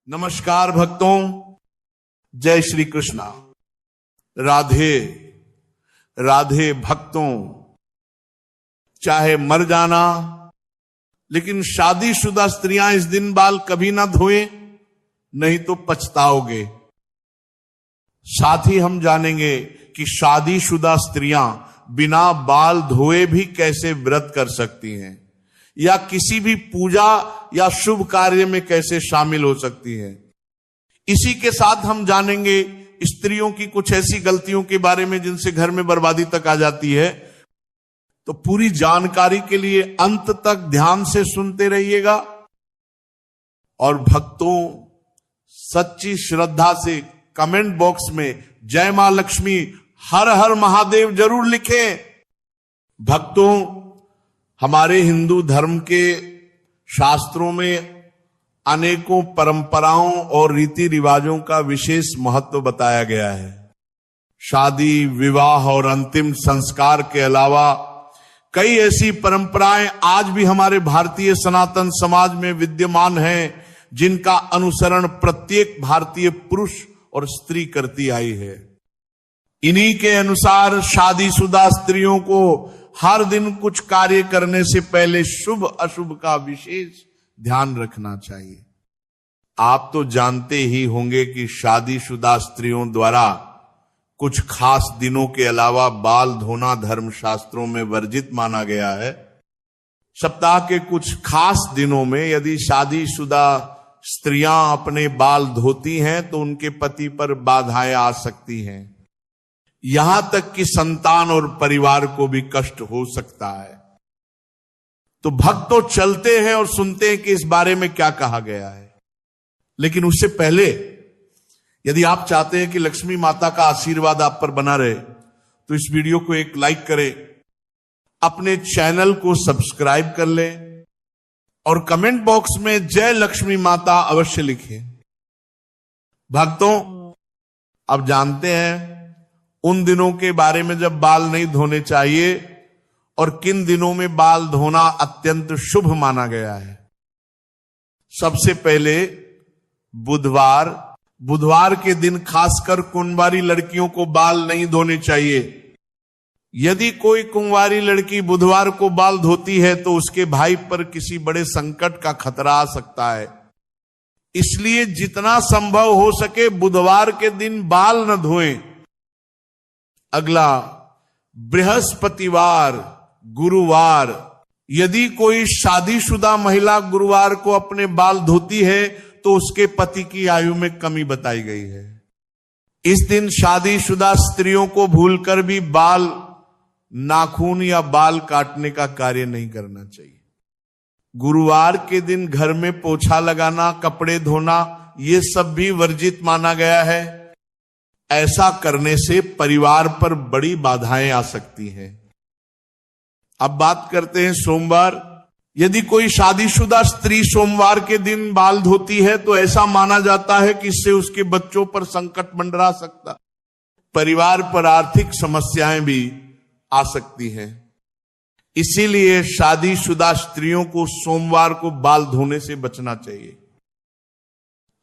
नमस्कार भक्तों, जय श्री कृष्णा। राधे राधे भक्तों। चाहे मर जाना, लेकिन शादीशुदा स्त्रियां इस दिन बाल कभी ना धोएं, नहीं तो पछताओगे। साथ ही हम जानेंगे कि शादीशुदा स्त्रियां बिना बाल धोए भी कैसे व्रत कर सकती हैं, या किसी भी पूजा या शुभ कार्य में कैसे शामिल हो सकती है। इसी के साथ हम जानेंगे स्त्रियों की कुछ ऐसी गलतियों के बारे में जिनसे घर में बर्बादी तक आ जाती है। तो पूरी जानकारी के लिए अंत तक ध्यान से सुनते रहिएगा। और भक्तों, सच्ची श्रद्धा से कमेंट बॉक्स में जय मां लक्ष्मी, हर हर महादेव जरूर लिखें। भक्तों, हमारे हिंदू धर्म के शास्त्रों में अनेकों परंपराओं और रीति रिवाजों का विशेष महत्व बताया गया है। शादी, विवाह और अंतिम संस्कार के अलावा कई ऐसी परंपराएं आज भी हमारे भारतीय सनातन समाज में विद्यमान हैं, जिनका अनुसरण प्रत्येक भारतीय पुरुष और स्त्री करती आई है। इन्हीं के अनुसार शादीशुदा स्त्रियों को हर दिन कुछ कार्य करने से पहले शुभ अशुभ का विशेष ध्यान रखना चाहिए। आप तो जानते ही होंगे कि शादीशुदा स्त्रियों द्वारा कुछ खास दिनों के अलावा बाल धोना धर्मशास्त्रों में वर्जित माना गया है। सप्ताह के कुछ खास दिनों में यदि शादीशुदा स्त्रियां अपने बाल धोती हैं तो उनके पति पर बाधाएं आ सकती हैं, यहां तक कि संतान और परिवार को भी कष्ट हो सकता है। तो भक्त तो चलते हैं और सुनते हैं कि इस बारे में क्या कहा गया है, लेकिन उससे पहले यदि आप चाहते हैं कि लक्ष्मी माता का आशीर्वाद आप पर बना रहे तो इस वीडियो को एक लाइक करें, अपने चैनल को सब्सक्राइब कर लें और कमेंट बॉक्स में जय लक्ष्मी माता अवश्य लिखें। भक्तों, अब जानते हैं उन दिनों के बारे में जब बाल नहीं धोने चाहिए और किन दिनों में बाल धोना अत्यंत शुभ माना गया है। सबसे पहले बुधवार के दिन खासकर कुंवारी लड़कियों को बाल नहीं धोने चाहिए। यदि कोई कुंवारी लड़की बुधवार को बाल धोती है तो उसके भाई पर किसी बड़े संकट का खतरा आ सकता है। इसलिए जितना संभव हो सके बुधवार के दिन बाल न धोएं। अगला, बृहस्पतिवार, गुरुवार। यदि कोई शादीशुदा महिला गुरुवार को अपने बाल धोती है तो उसके पति की आयु में कमी बताई गई है। इस दिन शादीशुदा स्त्रियों को भूलकर भी बाल, नाखून या बाल काटने का कार्य नहीं करना चाहिए। गुरुवार के दिन घर में पोछा लगाना, कपड़े धोना, ये सब भी वर्जित माना गया है। ऐसा करने से परिवार पर बड़ी बाधाएं आ सकती हैं। अब बात करते हैं सोमवार। यदि कोई शादीशुदा स्त्री सोमवार के दिन बाल धोती है तो ऐसा माना जाता है कि इससे उसके बच्चों पर संकट मंडरा सकता, परिवार पर आर्थिक समस्याएं भी आ सकती हैं। इसीलिए शादीशुदा स्त्रियों को सोमवार को बाल धोने से बचना चाहिए।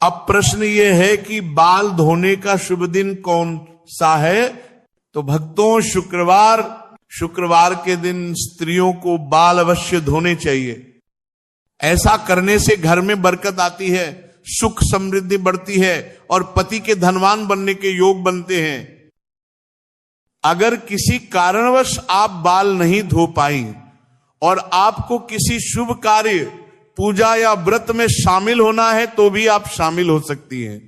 अब प्रश्न यह है कि बाल धोने का शुभ दिन कौन सा है? तो भक्तों, शुक्रवार के दिन स्त्रियों को बाल अवश्य धोने चाहिए। ऐसा करने से घर में बरकत आती है, सुख समृद्धि बढ़ती है और पति के धनवान बनने के योग बनते हैं। अगर किसी कारणवश आप बाल नहीं धो पाई और आपको किसी शुभ कार्य, पूजा या व्रत में शामिल होना है तो भी आप शामिल हो सकती हैं।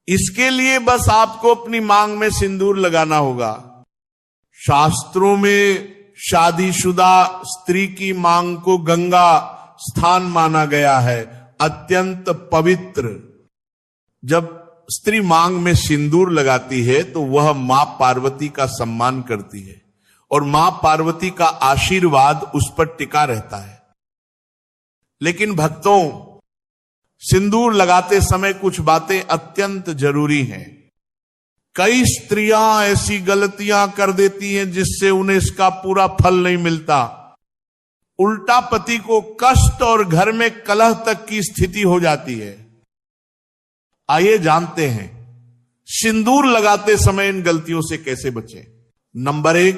इसके लिए बस आपको अपनी मांग में सिंदूर लगाना होगा। शास्त्रों में शादीशुदा स्त्री की मांग को गंगा स्थान माना गया है, अत्यंत पवित्र। जब स्त्री मांग में सिंदूर लगाती है तो वह मां पार्वती का सम्मान करती है और मां पार्वती का आशीर्वाद उस पर टिका रहता है। लेकिन भक्तों, सिंदूर लगाते समय कुछ बातें अत्यंत जरूरी हैं। कई स्त्रियां ऐसी गलतियां कर देती हैं जिससे उन्हें इसका पूरा फल नहीं मिलता। उल्टा पति को कष्ट और घर में कलह तक की स्थिति हो जाती है। आइए जानते हैं सिंदूर लगाते समय इन गलतियों से कैसे बचें। नंबर 1,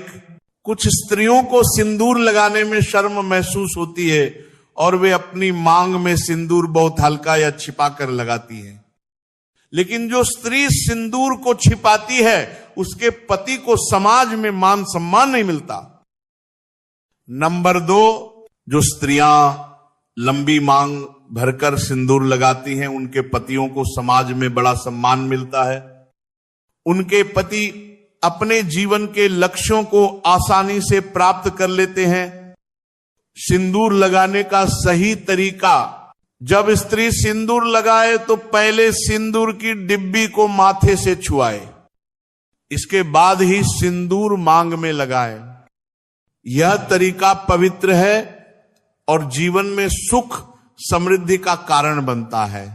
कुछ स्त्रियों को सिंदूर लगाने में शर्म महसूस होती है और वे अपनी मांग में सिंदूर बहुत हल्का या छिपा कर लगाती है। लेकिन जो स्त्री सिंदूर को छिपाती है उसके पति को समाज में मान सम्मान नहीं मिलता। नंबर 2, जो स्त्रियां लंबी मांग भरकर सिंदूर लगाती हैं उनके पतियों को समाज में बड़ा सम्मान मिलता है। उनके पति अपने जीवन के लक्ष्यों को आसानी से प्राप्त कर लेते हैं। सिंदूर लगाने का सही तरीका, जब स्त्री सिंदूर लगाए तो पहले सिंदूर की डिब्बी को माथे से छुआए, इसके बाद ही सिंदूर मांग में लगाए। यह तरीका पवित्र है और जीवन में सुख समृद्धि का कारण बनता है।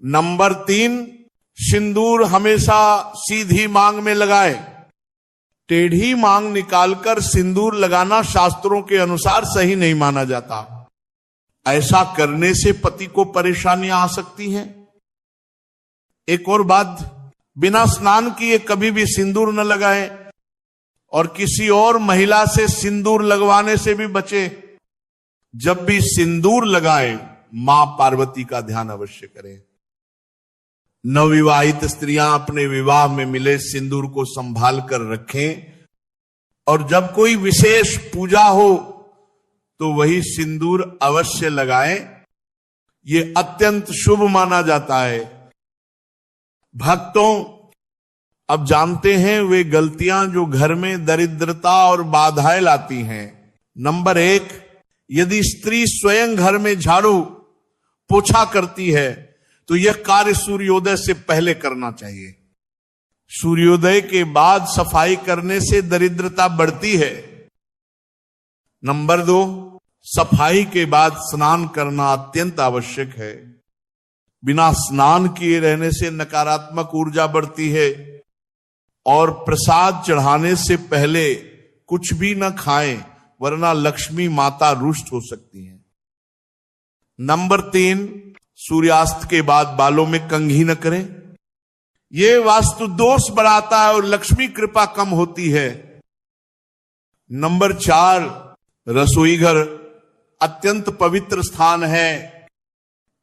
नंबर 3, सिंदूर हमेशा सीधी मांग में लगाए। टेढ़ी मांग निकालकर सिंदूर लगाना शास्त्रों के अनुसार सही नहीं माना जाता। ऐसा करने से पति को परेशानियां आ सकती हैं। एक और बात, बिना स्नान किए कभी भी सिंदूर न लगाए और किसी और महिला से सिंदूर लगवाने से भी बचे। जब भी सिंदूर लगाएं, मां पार्वती का ध्यान अवश्य करें। नवविवाहित स्त्रियां अपने विवाह में मिले सिंदूर को संभाल कर रखें और जब कोई विशेष पूजा हो तो वही सिंदूर अवश्य लगाएं। ये अत्यंत शुभ माना जाता है। भक्तों, अब जानते हैं वे गलतियां जो घर में दरिद्रता और बाधाएं लाती हैं। नंबर 1, यदि स्त्री स्वयं घर में झाड़ू पोछा करती है तो यह कार्य सूर्योदय से पहले करना चाहिए। सूर्योदय के बाद सफाई करने से दरिद्रता बढ़ती है। नंबर 2, सफाई के बाद स्नान करना अत्यंत आवश्यक है। बिना स्नान किए रहने से नकारात्मक ऊर्जा बढ़ती है और प्रसाद चढ़ाने से पहले कुछ भी न खाएं वरना लक्ष्मी माता रुष्ट हो सकती है। नंबर 3, सूर्यास्त के बाद बालों में कंघी न करें। यह वास्तु दोष बढ़ाता है और लक्ष्मी कृपा कम होती है। नंबर 4, रसोई घर अत्यंत पवित्र स्थान है,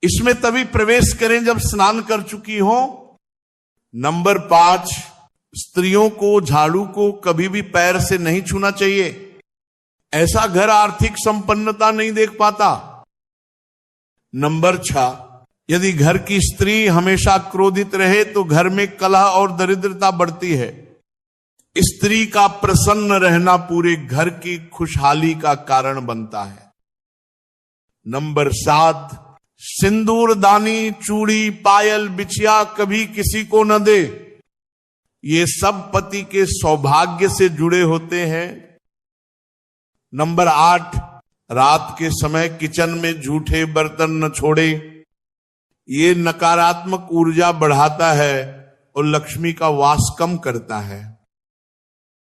इसमें तभी प्रवेश करें जब स्नान कर चुकी हो। नंबर 5, स्त्रियों को झाड़ू को कभी भी पैर से नहीं छूना चाहिए। ऐसा घर आर्थिक संपन्नता नहीं देख पाता। नंबर 6, यदि घर की स्त्री हमेशा क्रोधित रहे तो घर में कलह और दरिद्रता बढ़ती है। स्त्री का प्रसन्न रहना पूरे घर की खुशहाली का कारण बनता है। नंबर 7, सिंदूर दानी, चूड़ी, पायल, बिछिया कभी किसी को न दे। ये सब पति के सौभाग्य से जुड़े होते हैं। नंबर 8, रात के समय किचन में झूठे बर्तन न छोड़े। ये नकारात्मक ऊर्जा बढ़ाता है और लक्ष्मी का वास कम करता है।